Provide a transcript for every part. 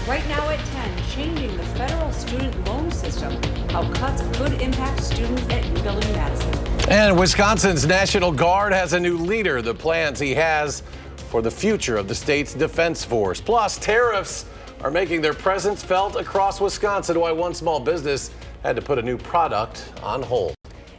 Right now at 10, changing the federal student loan system, how cuts could impact students at UW-Madison. And Wisconsin's National Guard has a new leader, the plans he has for the future of the state's defense force. Plus, tariffs are making their presence felt across Wisconsin, why one small business had to put a new product on hold.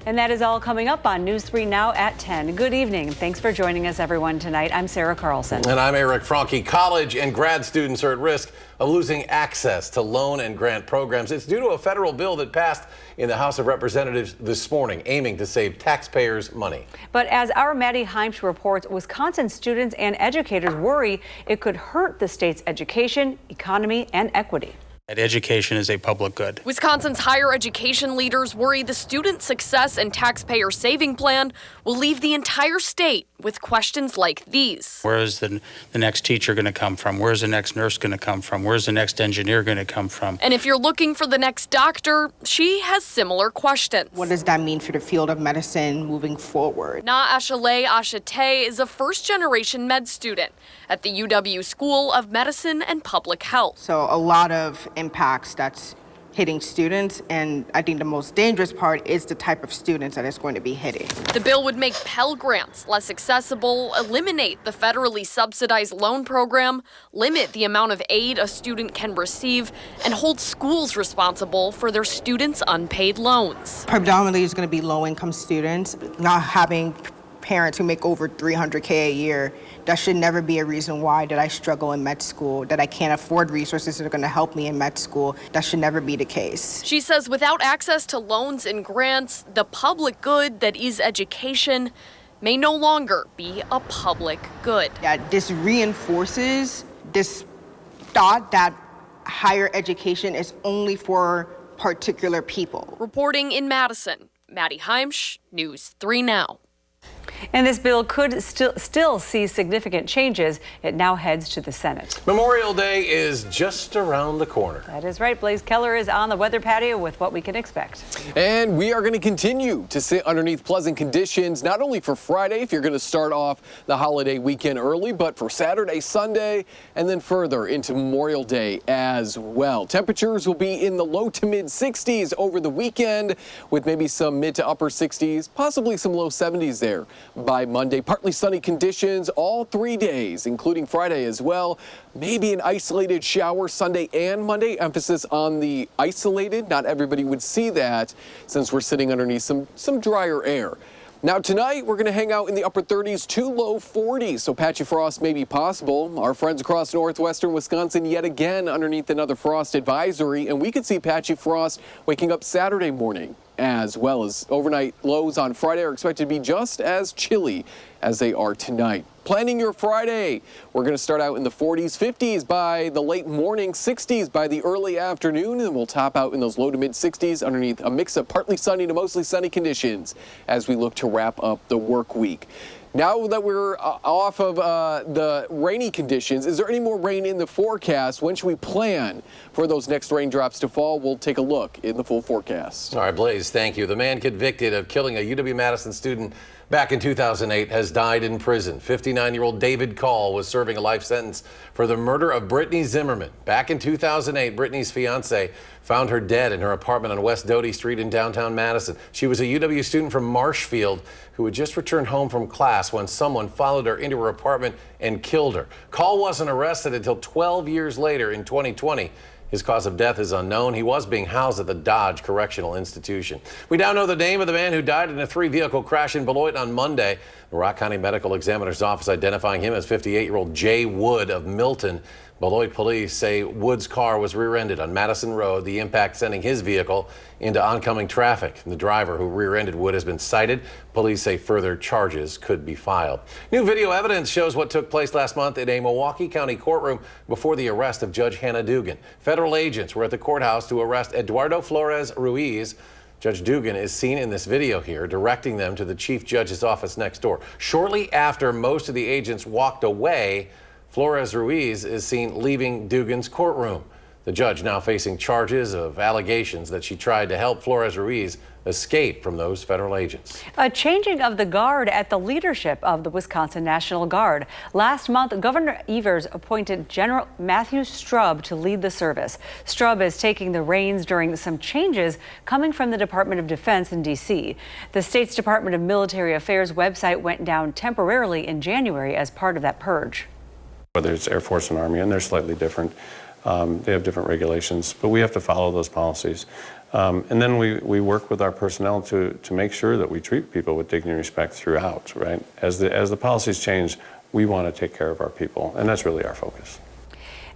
And that is all coming up on News 3 Now at 10. Good evening, and thanks for joining us, everyone, tonight. I'm Sarah Carlson. And I'm Eric Franke. College and grad students are at risk of losing access to loan and grant programs. It's due to a federal bill that passed in the House of Representatives this morning, aiming to save taxpayers money. But as our Maddie Heimsch reports, Wisconsin students and educators worry it could hurt the state's education, economy, and equity. That education is a public good. Wisconsin's higher education leaders worry the student success and taxpayer saving plan will leave the entire state with questions like these. Where is the next teacher going to come from? Where's the next nurse going to come from? Where's the next engineer going to come from? And if you're looking for the next doctor, she has similar questions. What does that mean for the field of medicine moving forward? Na Ashale Ashate is a first-generation med student at the UW School of Medicine and Public Health. So a lot of impacts that's hitting students, and I think the most dangerous part is the type of students that it's going to be hitting. The bill would make Pell Grants less accessible, eliminate the federally subsidized loan program, limit the amount of aid a student can receive, and hold schools responsible for their students' unpaid loans. Predominantly it's going to be low-income students, not having parents who make over $300K a year. That should never be a reason why that I struggle in med school, that I can't afford resources that are going to help me in med school. That should never be the case. She says without access to loans and grants, the public good that is education may no longer be a public good. That this reinforces this thought that higher education is only for particular people. Reporting in Madison, Maddie Heimsch, News 3 Now. And this bill could still see significant changes. It now heads to the Senate. Memorial Day is just around the corner. That is right. Blaze Keller is on the weather patio with what we can expect. And we are going to continue to sit underneath pleasant conditions, not only for Friday, if you're going to start off the holiday weekend early, but for Saturday, Sunday, and then further into Memorial Day as well. Temperatures will be in the low to mid 60s over the weekend, with maybe some mid to upper 60s, possibly some low 70s there by Monday. Partly sunny conditions all 3 days, including Friday as well. Maybe an isolated shower Sunday and Monday. Emphasis on the isolated. Not everybody would see that since we're sitting underneath some drier air. Now tonight, we're going to hang out in the upper 30s to low 40s, so patchy frost may be possible. Our friends across northwestern Wisconsin yet again underneath another frost advisory, and we could see patchy frost waking up Saturday morning, as well as overnight lows on Friday are expected to be just as chilly as they are tonight. Planning your Friday, we're going to start out in the 40s, 50s by the late morning, 60s by the early afternoon, and we'll top out in those low to mid 60s underneath a mix of partly sunny to mostly sunny conditions as we look to wrap up the work week. Now that we're off of the rainy conditions, is there any more rain in the forecast? When should we plan for those next raindrops to fall? We'll take a look in the full forecast. All right, Blaze, thank you. The man convicted of killing a UW-Madison student back in 2008 has died in prison. 59-year-old David Call was serving a life sentence for the murder of Brittany Zimmerman. Back in 2008, Brittany's fiance found her dead in her apartment on West Doty Street in downtown Madison. She was a UW student from Marshfield who had just returned home from class when someone followed her into her apartment and killed her. Call wasn't arrested until 12 years later in 2020. His cause of death is unknown. He was being housed at the Dodge Correctional Institution. We now know the name of the man who died in a 3-vehicle crash in Beloit on Monday. The Rock County Medical Examiner's Office identifying him as 58-year-old Jay Wood of Milton. Beloit police say Wood's car was rear-ended on Madison Road, the impact sending his vehicle into oncoming traffic. The driver who rear-ended Wood has been cited. Police say further charges could be filed. New video evidence shows what took place last month in a Milwaukee County courtroom before the arrest of Judge Hannah Dugan. Federal agents were at the courthouse to arrest Eduardo Flores Ruiz. Judge Dugan is seen in this video here, directing them to the chief judge's office next door. Shortly after most of the agents walked away, Flores Ruiz is seen leaving Dugan's courtroom. The judge now facing charges of allegations that she tried to help Flores Ruiz escape from those federal agents. A changing of the guard at the leadership of the Wisconsin National Guard. Last month, Governor Evers appointed General Matthew Strub to lead the service. Strub is taking the reins during some changes coming from the Department of Defense in D.C. The state's Department of Military Affairs website went down temporarily in January as part of that purge. Whether it's Air Force and Army, and they're slightly different. They have different regulations, but we have to follow those policies. And then we work with our personnel to make sure that we treat people with dignity and respect throughout, right? As the policies change, we want to take care of our people, and that's really our focus.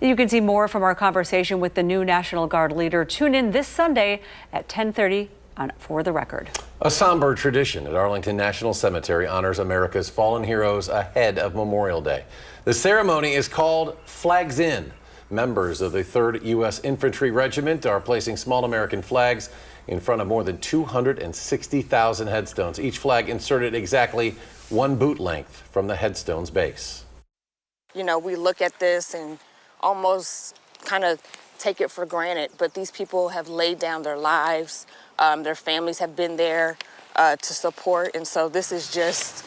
You can see more from our conversation with the new National Guard leader. Tune in this Sunday at 10:30 on For the Record. A somber tradition at Arlington National Cemetery honors America's fallen heroes ahead of Memorial Day. The ceremony is called Flags In. Members of the 3rd U.S. Infantry Regiment are placing small American flags in front of more than 260,000 headstones, each flag inserted exactly 1 boot length from the headstone's base. You know, we look at this and almost kind of take it for granted, but these people have laid down their lives. Their families have been there to support, and so this is just,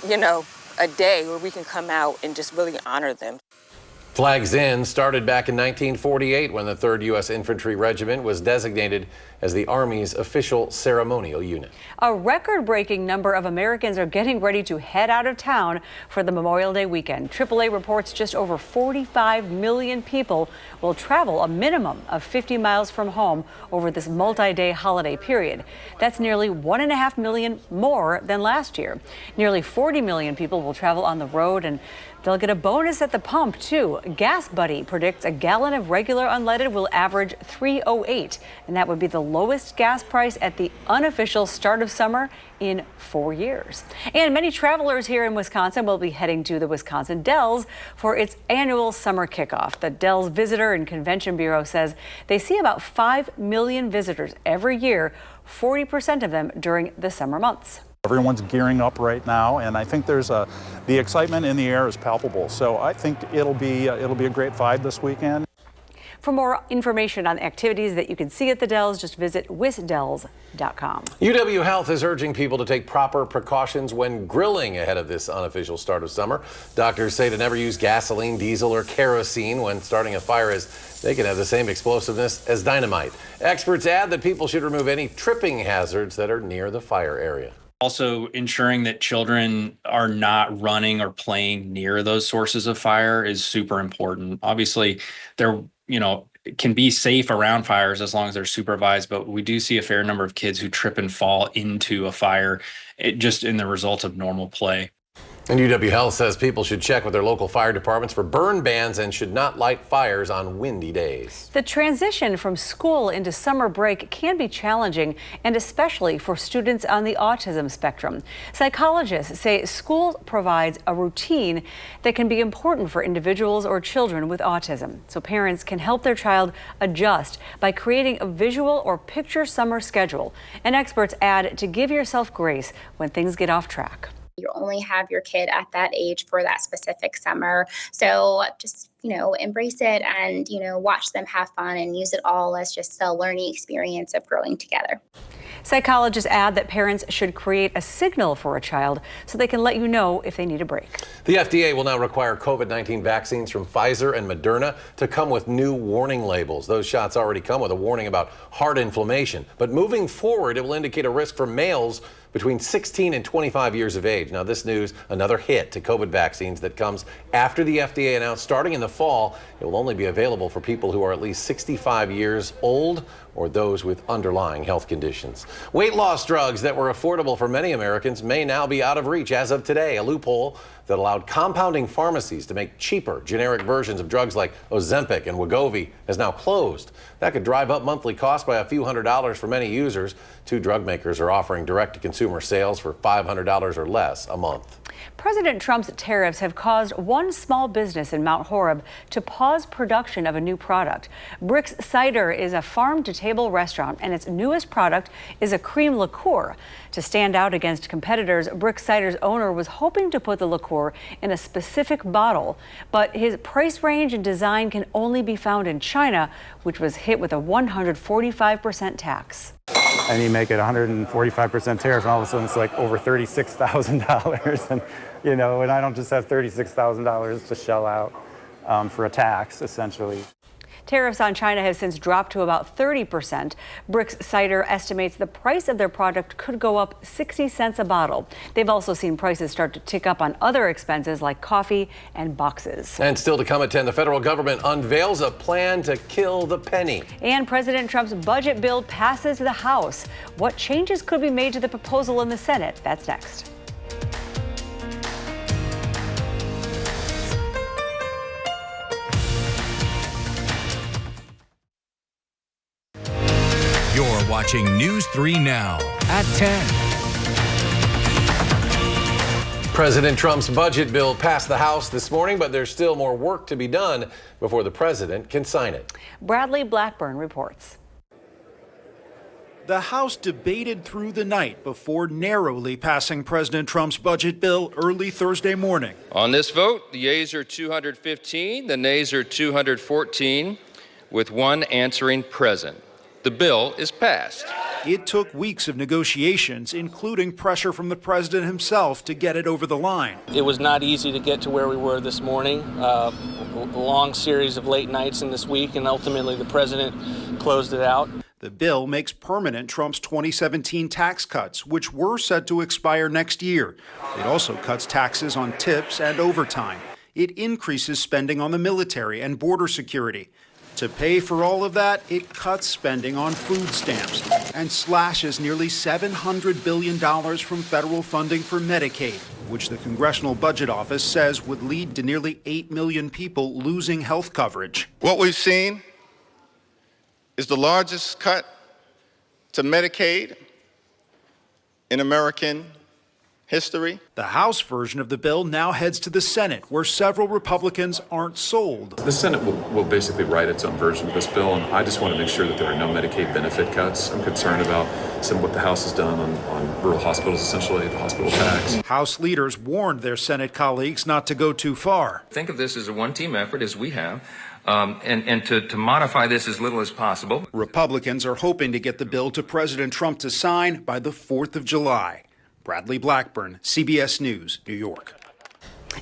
you know, a day where we can come out and just really honor them. Flags In started back in 1948 when the 3rd U.S. Infantry Regiment was designated as the Army's official ceremonial unit. A record-breaking number of Americans are getting ready to head out of town for the Memorial Day weekend. AAA reports just over 45 million people will travel a minimum of 50 miles from home over this multi-day holiday period. That's nearly 1.5 million more than last year. Nearly 40 million people will travel on the road, and they'll get a bonus at the pump, too. Gas Buddy predicts a gallon of regular unleaded will average $3.08, and that would be the lowest gas price at the unofficial start of summer in 4 years. And many travelers here in Wisconsin will be heading to the Wisconsin Dells for its annual summer kickoff. The Dells Visitor and Convention Bureau says they see about 5 million visitors every year, 40% of them during the summer months. Everyone's gearing up right now, and I think there's the excitement in the air is palpable. So I think it'll be a great vibe this weekend. For more information on activities that you can see at the Dells, just visit WISC-TV.com. UW Health is urging people to take proper precautions when grilling ahead of this unofficial start of summer. Doctors say to never use gasoline, diesel, or kerosene when starting a fire, as they can have the same explosiveness as dynamite. Experts add that people should remove any tripping hazards that are near the fire area. Also, ensuring that children are not running or playing near those sources of fire is super important. Obviously, they're, can be safe around fires as long as they're supervised, but we do see a fair number of kids who trip and fall into a fire just in the result of normal play. And UW Health says people should check with their local fire departments for burn bans and should not light fires on windy days. The transition from school into summer break can be challenging, and especially for students on the autism spectrum. Psychologists say school provides a routine that can be important for individuals or children with autism. So parents can help their child adjust by creating a visual or picture summer schedule. And experts add to give yourself grace when things get off track. You only have your kid at that age for that specific summer. So just, embrace it and, watch them have fun and use it all as just a learning experience of growing together. Psychologists add that parents should create a signal for a child so they can let you know if they need a break. The FDA will now require COVID-19 vaccines from Pfizer and Moderna to come with new warning labels. Those shots already come with a warning about heart inflammation. But moving forward, it will indicate a risk for males between 16 and 25 years of age. Now, this news, another hit to COVID vaccines that comes after the FDA announced starting in the fall, it will only be available for people who are at least 65 years old or those with underlying health conditions. Weight loss drugs that were affordable for many Americans may now be out of reach as of today. A loophole that allowed compounding pharmacies to make cheaper generic versions of drugs like Ozempic and Wegovy has now closed. That could drive up monthly costs by a few $100s for many users. Two drug makers are offering direct-to-consumer consumer sales for $500 or less a month. President Trump's tariffs have caused one small business in Mount Horeb to pause production of a new product. Brick's Cider is a farm-to-table restaurant, and its newest product is a cream liqueur. To stand out against competitors, Brick Cider's owner was hoping to put the liqueur in a specific bottle, but his price range and design can only be found in China, which was hit with a 145% tax. And you make it 145% tariff, and all of a sudden it's like over $36,000. And, and I don't just have $36,000 to shell out for a tax, essentially. Tariffs on China have since dropped to about 30%. Brick's Cider estimates the price of their product could go up 60 cents a bottle. They've also seen prices start to tick up on other expenses like coffee and boxes. And still to come at 10, the federal government unveils a plan to kill the penny. And President Trump's budget bill passes the House. What changes could be made to the proposal in the Senate? That's next. You're watching News 3 Now at 10. President Trump's budget bill passed the House this morning, but there's still more work to be done before the president can sign it. Bradley Blackburn reports. The House debated through the night before narrowly passing President Trump's budget bill early Thursday morning. On this vote, the yeas are 215, the nays are 214, with one answering present. The bill is passed. It took weeks of negotiations, including pressure from the president himself to get it over the line. It was not easy to get to where we were this morning. A long series of late nights in this week, and ultimately the president closed it out. The bill makes permanent Trump's 2017 tax cuts, which were set to expire next year. It also cuts taxes on tips and overtime. It increases spending on the military and border security. To pay for all of that, it cuts spending on food stamps and slashes nearly $700 billion from federal funding for Medicaid, which the Congressional Budget Office says would lead to nearly 8 million people losing health coverage. What we've seen is the largest cut to Medicaid in American history. The House version of the bill now heads to the Senate, where several Republicans aren't sold. The Senate will basically write its own version of this bill, and I just want to make sure that there are no Medicaid benefit cuts. I'm concerned about some of what the House has done on rural hospitals, essentially the hospital tax. House leaders warned their Senate colleagues not to go too far. Think of this as a one-team effort, as we have, and to modify this as little as possible. Republicans are hoping to get the bill to President Trump to sign by the 4th of July. Bradley Blackburn, CBS News, New York.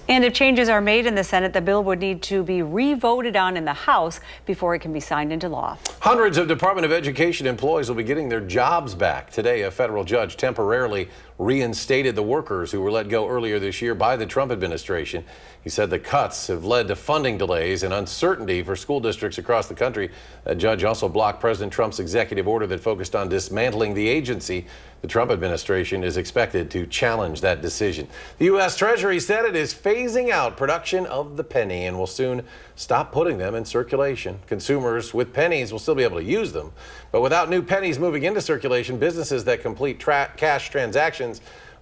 And if changes are made in the Senate, the bill would need to be re-voted on in the House before it can be signed into law. Hundreds of Department of Education employees will be getting their jobs back. Today, a federal judge temporarily reinstated the workers who were let go earlier this year by the Trump administration. He said the cuts have led to funding delays and uncertainty for school districts across the country. The judge also blocked President Trump's executive order that focused on dismantling the agency. The Trump administration is expected to challenge that decision. The U.S. Treasury said it is phasing out production of the penny and will soon stop putting them in circulation. Consumers with pennies will still be able to use them, but without new pennies moving into circulation, businesses that complete cash transactions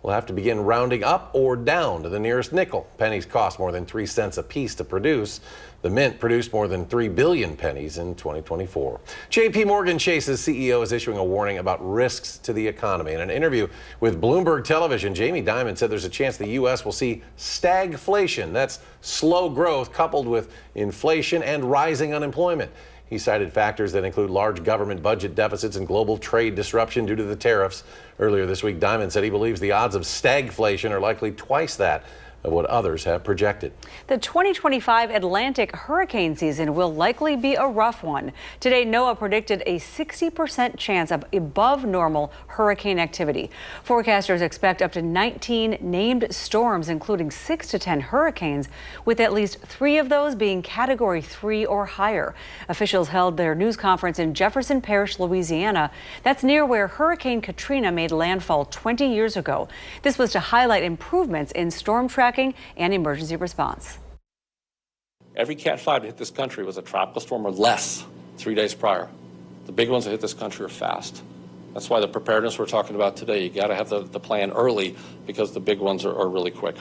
will have to begin rounding up or down to the nearest nickel. Pennies cost more than 3 cents a piece to produce. The Mint produced more than 3 billion pennies in 2024. J.P. Morgan Chase's CEO is issuing a warning about risks to the economy. In an interview with Bloomberg Television, Jamie Dimon said there's a chance the U.S. will see stagflation. That's slow growth coupled with inflation and rising unemployment. He cited factors that include large government budget deficits and global trade disruption due to the tariffs. Earlier this week, Dimon said he believes the odds of stagflation are likely twice that of what others have projected. The 2025 Atlantic hurricane season will likely be a rough one. Today, NOAA predicted a 60% chance of above normal hurricane activity. Forecasters expect up to 19 named storms, including 6 to 10 hurricanes, with at least 3 of those being Category 3 or higher. Officials held their news conference in Jefferson Parish, Louisiana. That's near where Hurricane Katrina made landfall 20 years ago. This was to highlight improvements in storm tracking and emergency response. Every Cat 5 that hit this country was a tropical storm or less 3 days prior. The big ones that hit this country are fast. That's why the preparedness we're talking about today, you got to have the plan early because the big ones are really quick.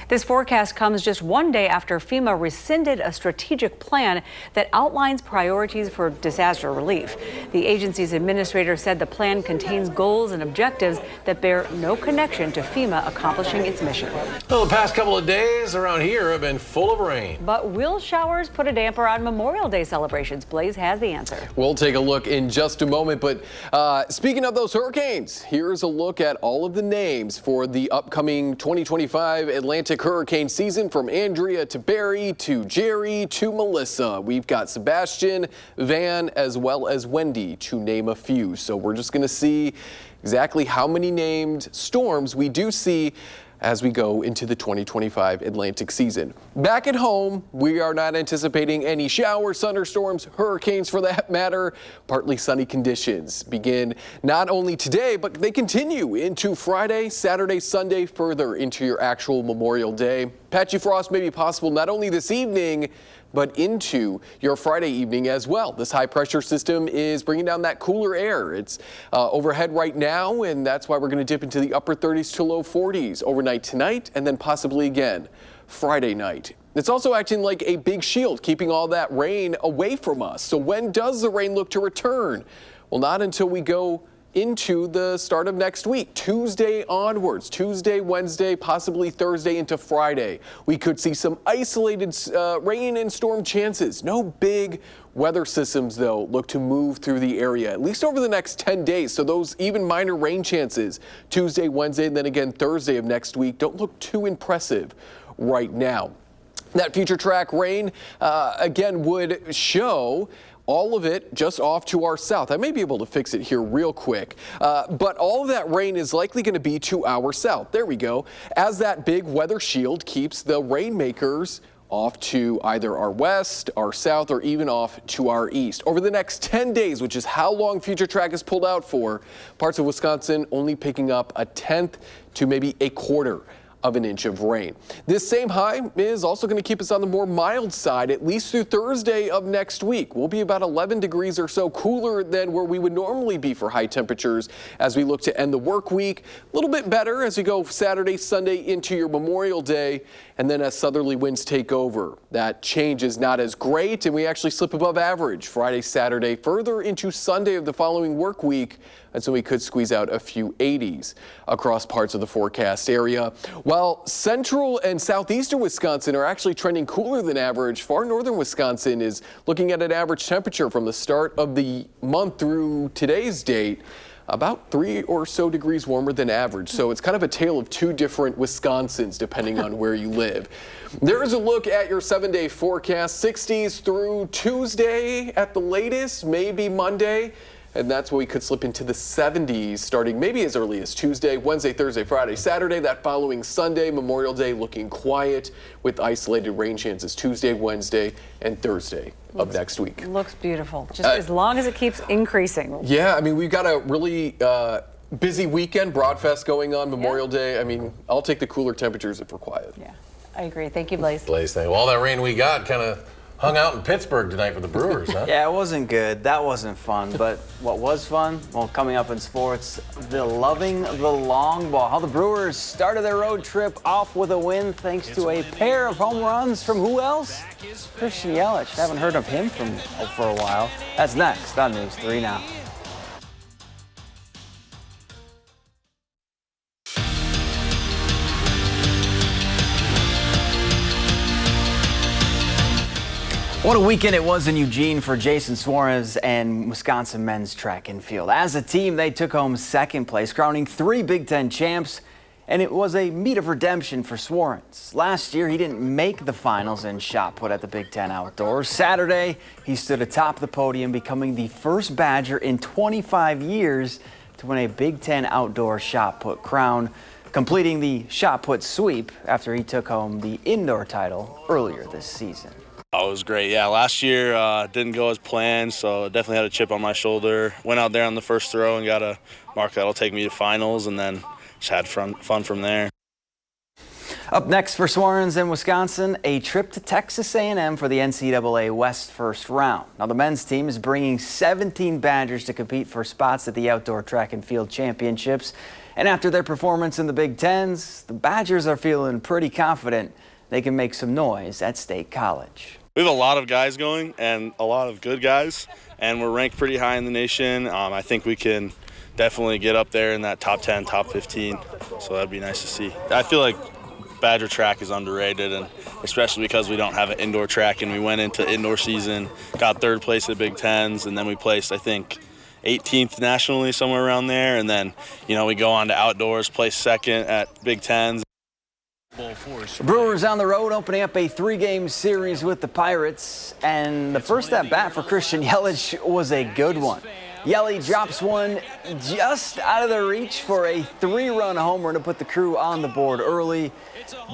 This forecast comes just one day after FEMA rescinded a strategic plan that outlines priorities for disaster relief. The agency's administrator said the plan contains goals and objectives that bear no connection to FEMA accomplishing its mission. Well, the past couple of days around here have been full of rain. But will showers put a damper on Memorial Day celebrations? Blaze has the answer. We'll take a look in just a moment. But speaking of those hurricanes, here's a look at all of the names for the upcoming 2025 Atlantic hurricane season, from Andrea to Barry to Jerry to Melissa. We've got Sebastian, Van, as well as Wendy, to name a few. So we're just going to see exactly how many named storms we do see as we go into the 2025 Atlantic season. Back at home, we are not anticipating any showers, thunderstorms, hurricanes for that matter. Partly sunny conditions begin not only today, but they continue into Friday, Saturday, Sunday, further into your actual Memorial Day. Patchy frost may be possible not only this evening, but into your Friday evening as well. This high pressure system is bringing down that cooler air. It's overhead right now, and that's why we're going to dip into the upper 30s to low 40s overnight tonight, and then possibly again Friday night. It's also acting like a big shield, keeping all that rain away from us. So when does the rain look to return? Well, not until we go into the start of next week, Tuesday onwards, Tuesday, Wednesday, possibly Thursday into Friday. We could see some isolated rain and storm chances. No big weather systems, though, look to move through the area, at least over the next 10 days. So those even minor rain chances, Tuesday, Wednesday, and then again Thursday of next week, don't look too impressive right now. That future track rain, again, would show all of it just off to our south. I may be able to fix it here real quick, but all of that rain is likely going to be to our south. There we go. As that big weather shield keeps the rainmakers off to either our west, our south, or even off to our east. Over the next 10 days, which is how long future track is pulled out for, parts of Wisconsin only picking up a tenth to maybe a quarter of an inch of rain. This same high is also going to keep us on the more mild side, at least through Thursday of next week. We'll be about 11 degrees or so cooler than where we would normally be for high temperatures as we look to end the work week. A little bit better as we go Saturday, Sunday into your Memorial Day, and then as southerly winds take over. That change is not as great, and we actually slip above average Friday, Saturday, further into Sunday of the following work week. And so we could squeeze out a few 80s across parts of the forecast area. While central and southeastern Wisconsin are actually trending cooler than average, far northern Wisconsin is looking at an average temperature from the start of the month through today's date about 3 or so degrees warmer than average. So it's kind of a tale of two different Wisconsins depending on where you live. There's a look at your 7-day forecast, 60s through Tuesday at the latest, maybe Monday. And that's when we could slip into the 70s starting maybe as early as Tuesday, Wednesday, Thursday, Friday, Saturday. That following Sunday, Memorial Day, looking quiet with isolated rain chances Tuesday, Wednesday, and Thursday of next week. Looks beautiful, just as long as it keeps increasing. Yeah, I mean, we've got a really busy weekend, Broadfest going on, Memorial Day. I mean, I'll take the cooler temperatures if we're quiet. Yeah, I agree. Thank you, Blaze. Blaze, thank you. All that rain we got kind of hung out in Pittsburgh tonight for the Brewers, huh? Yeah, it wasn't good. That wasn't fun. But what was fun? Well, coming up in sports, the loving the long ball. How the Brewers started their road trip off with a win thanks to a pair of home runs from who else? Christian Yelich. Haven't heard of him for a while. That's next on News 3 Now. What a weekend it was in Eugene for Jason Suarez and Wisconsin men's track and field. As a team, they took home second place, crowning 3 Big Ten champs, and it was a meet of redemption for Suarez. Last year, he didn't make the finals in shot put at the Big Ten Outdoors. Saturday, he stood atop the podium, becoming the first Badger in 25 years to win a Big Ten Outdoor shot put crown, completing the shot put sweep after he took home the indoor title earlier this season. Oh, it was great. Yeah, last year didn't go as planned, so definitely had a chip on my shoulder. Went out there on the first throw and got a mark that'll take me to finals, and then just had fun from there. Up next for Swarens in Wisconsin, a trip to Texas A&M for the NCAA West first round. Now the men's team is bringing 17 Badgers to compete for spots at the Outdoor Track and Field Championships. And after their performance in the Big Tens, the Badgers are feeling pretty confident they can make some noise at State College. We have a lot of guys going and a lot of good guys, and we're ranked pretty high in the nation. I think we can definitely get up there in that top 10, top 15, so that'd be nice to see. I feel like Badger track is underrated, and especially because we don't have an indoor track, and we went into indoor season, got third place at Big Tens, and then we placed, I think, 18th nationally, somewhere around there, and then, we go on to outdoors, place second at Big Tens. Brewers on the road opening up a 3-game series with the Pirates, and the first at bat for Christian Yelich was a good one. Yelich drops one just out of the reach for a 3-run homer to put the Crew on the board early,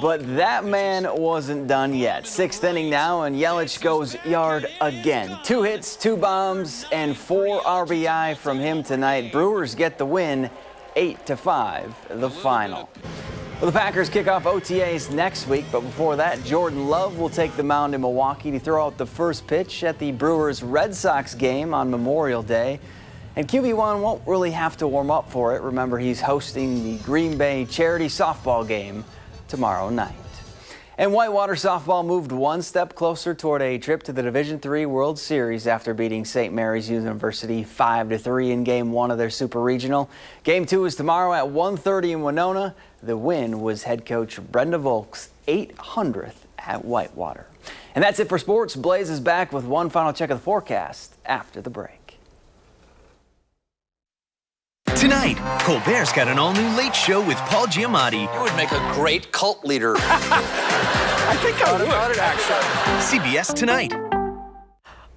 but that man wasn't done yet. 6th inning now, and Yelich goes yard again. 2 hits, 2 bombs, and 4 RBI from him tonight. Brewers get the win, 8-5, the final. Well, the Packers kick off OTAs next week, but before that, Jordan Love will take the mound in Milwaukee to throw out the first pitch at the Brewers-Red Sox game on Memorial Day. And QB1 won't really have to warm up for it. Remember, he's hosting the Green Bay charity softball game tomorrow night. And Whitewater softball moved one step closer toward a trip to the Division III World Series after beating St. Mary's University 5-3 in Game 1 of their Super Regional. Game 2 is tomorrow at 1:30 in Winona. The win was head coach Brenda Volk's 800th at Whitewater. And that's it for sports. Blaze is back with one final check of the forecast after the break. Tonight, Colbert's got an all-new Late Show with Paul Giamatti. You would make a great cult leader. I think I would. About it, actually. CBS Tonight.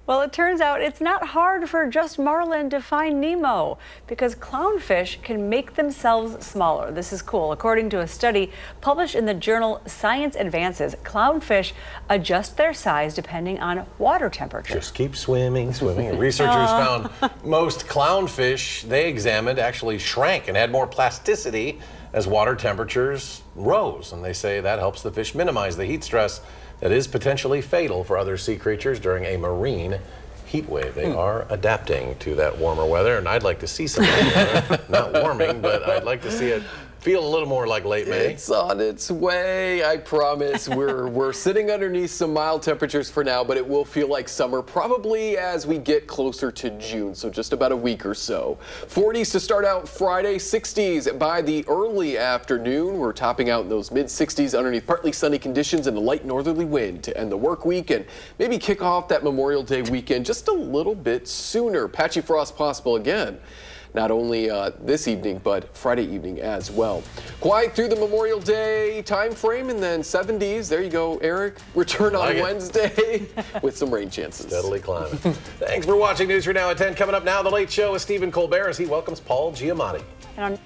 Well, it turns out it's not hard for just marlin to find Nemo because clownfish can make themselves smaller. This is cool. According to a study published in the journal Science Advances, clownfish adjust their size depending on water temperature. Just keep swimming. And researchers found most clownfish they examined actually shrank and had more plasticity as water temperatures rose. And they say that helps the fish minimize the heat stress that is potentially fatal for other sea creatures during a marine heat wave. They are adapting to that warmer weather, and I'd like to see some of that weather. Not warming, but I'd like to see it feel a little more like late May. It's on its way, I promise. We're sitting underneath some mild temperatures for now, but it will feel like summer probably as we get closer to June, so just about a week or so. 40s to start out Friday, 60s by the early afternoon. We're topping out in those mid-60s underneath partly sunny conditions and a light northerly wind to end the work week and maybe kick off that Memorial Day weekend just a little bit sooner. Patchy frost possible again. Not only this evening, but Friday evening as well. Quiet through the Memorial Day time frame, and then 70s. There you go, Eric. Return on Wednesday with some rain chances. Steadily climbing. Thanks for watching News 3 Now at 10. Coming up now, The Late Show with Stephen Colbert as he welcomes Paul Giamatti. And on